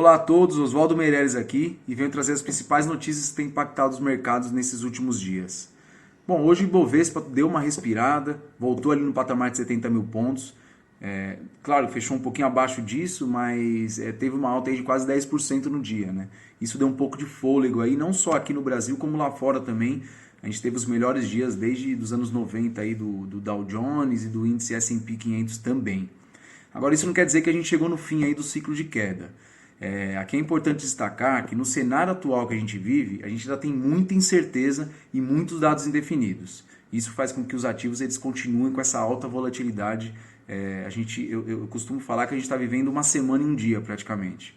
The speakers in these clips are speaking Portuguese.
Olá a todos, Oswaldo Meireles aqui e venho trazer as principais notícias que têm impactado os mercados nesses últimos dias. Bom, hoje o Ibovespa deu uma respirada, voltou ali no patamar de 70 mil pontos. Claro, fechou um pouquinho abaixo disso, mas teve uma alta aí de quase 10% no dia, né? Isso deu um pouco de fôlego aí, não só aqui no Brasil, como lá fora também. A gente teve os melhores dias desde os anos 90 aí do Dow Jones e do índice S&P 500 também. Agora, isso não quer dizer que a gente chegou no fim aí do ciclo de queda. Aqui é importante destacar que no cenário atual que a gente vive, a gente ainda tem muita incerteza e muitos dados indefinidos. Isso faz com que os ativos eles continuem com essa alta volatilidade. Eu costumo falar que a gente está vivendo uma semana e um dia praticamente.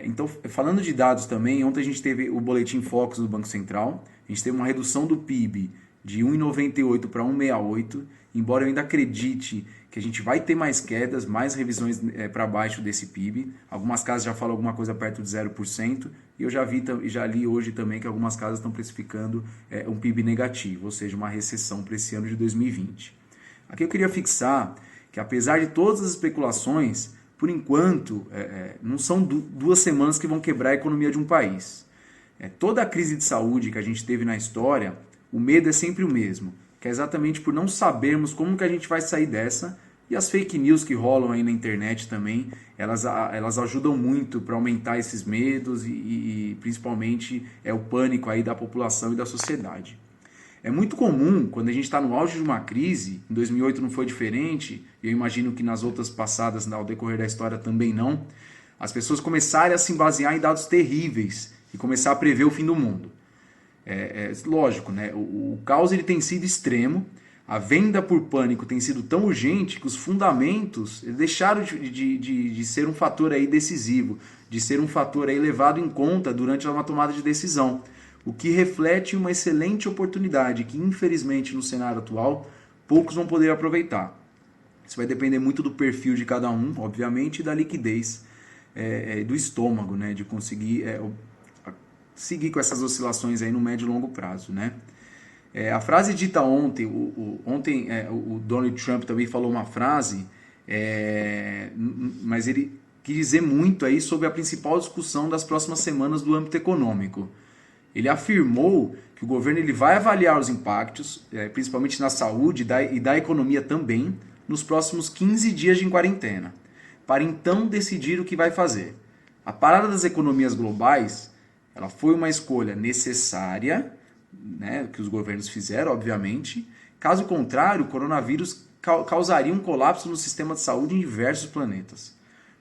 Então, falando de dados também, ontem a gente teve o boletim Focus do Banco Central, a gente teve uma redução do PIB de 1,98 para 1,68, embora eu ainda acredite que a gente vai ter mais quedas, mais revisões para baixo desse PIB. Algumas casas já falam alguma coisa perto de 0%, e eu já li hoje também que algumas casas estão precificando um PIB negativo, ou seja, uma recessão para esse ano de 2020. Aqui eu queria fixar que, apesar de todas as especulações, por enquanto, não são 2 semanas que vão quebrar a economia de um país. Toda a crise de saúde que a gente teve na história, o medo é sempre o mesmo, que é exatamente por não sabermos como que a gente vai sair dessa, e as fake news que rolam aí na internet também, elas ajudam muito para aumentar esses medos e principalmente o pânico aí da população e da sociedade. É muito comum, quando a gente está no auge de uma crise, em 2008 não foi diferente, e eu imagino que nas outras passadas, ao decorrer da história também não, as pessoas começarem a se basear em dados terríveis e começar a prever o fim do mundo. Lógico, né? O caos ele tem sido extremo, a venda por pânico tem sido tão urgente que os fundamentos deixaram de ser um fator aí decisivo, de ser um fator aí levado em conta durante uma tomada de decisão, o que reflete uma excelente oportunidade que, infelizmente, no cenário atual, poucos vão poder aproveitar. Isso vai depender muito do perfil de cada um, obviamente, e da liquidez do estômago, né? De conseguir seguir com essas oscilações aí no médio e longo prazo, né? A frase dita ontem, o Donald Trump também falou uma frase, mas ele quis dizer muito aí sobre a principal discussão das próximas semanas do âmbito econômico. Ele afirmou que o governo ele vai avaliar os impactos, principalmente na saúde e da economia também, nos próximos 15 dias de quarentena, para então decidir o que vai fazer. A parada das economias globais, ela foi uma escolha necessária, né, que os governos fizeram, obviamente. Caso contrário, o coronavírus causaria um colapso no sistema de saúde em diversos planetas.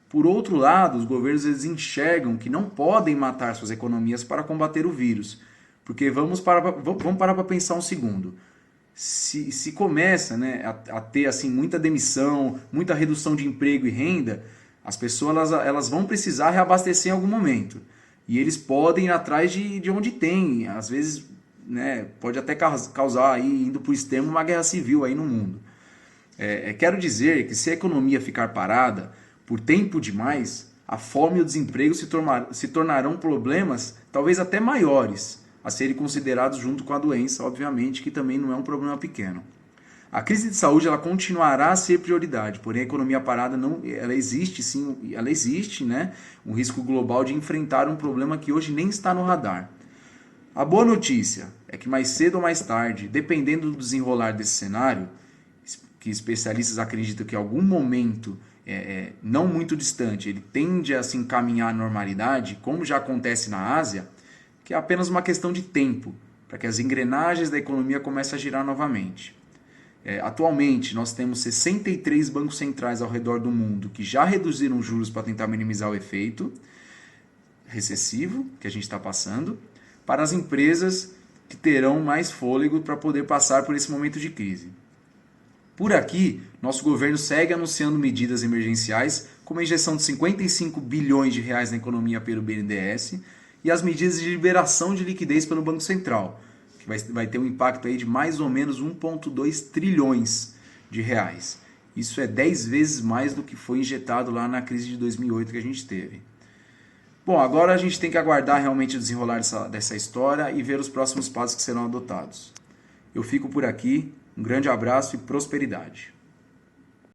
Por outro lado, os governos eles enxergam que não podem matar suas economias para combater o vírus. Porque vamos parar para pensar um segundo. Se começa, né, a ter assim, muita demissão, muita redução de emprego e renda, as pessoas elas vão precisar reabastecer em algum momento. E eles podem ir atrás de onde tem. Às vezes, né, pode até causar, aí, indo para o extremo, uma guerra civil aí no mundo. Quero dizer que se a economia ficar parada por tempo demais, a fome e o desemprego se tornarão problemas talvez até maiores a serem considerados junto com a doença, obviamente, que também não é um problema pequeno. A crise de saúde ela continuará a ser prioridade, porém a economia parada ela existe sim, ela existe, né? Um risco global de enfrentar um problema que hoje nem está no radar. A boa notícia é que mais cedo ou mais tarde, dependendo do desenrolar desse cenário, que especialistas acreditam que em algum momento não muito distante, ele tende a se encaminhar à normalidade, como já acontece na Ásia, que é apenas uma questão de tempo, para que as engrenagens da economia comecem a girar novamente. Atualmente, nós temos 63 bancos centrais ao redor do mundo que já reduziram juros para tentar minimizar o efeito recessivo que a gente está passando, para as empresas que terão mais fôlego para poder passar por esse momento de crise. Por aqui, nosso governo segue anunciando medidas emergenciais, como a injeção de 55 bilhões de reais na economia pelo BNDES e as medidas de liberação de liquidez pelo Banco Central, que vai ter um impacto aí de mais ou menos 1,2 trilhões de reais. Isso é 10 vezes mais do que foi injetado lá na crise de 2008 que a gente teve. Bom, agora a gente tem que aguardar realmente o desenrolar dessa história e ver os próximos passos que serão adotados. Eu fico por aqui, um grande abraço e prosperidade.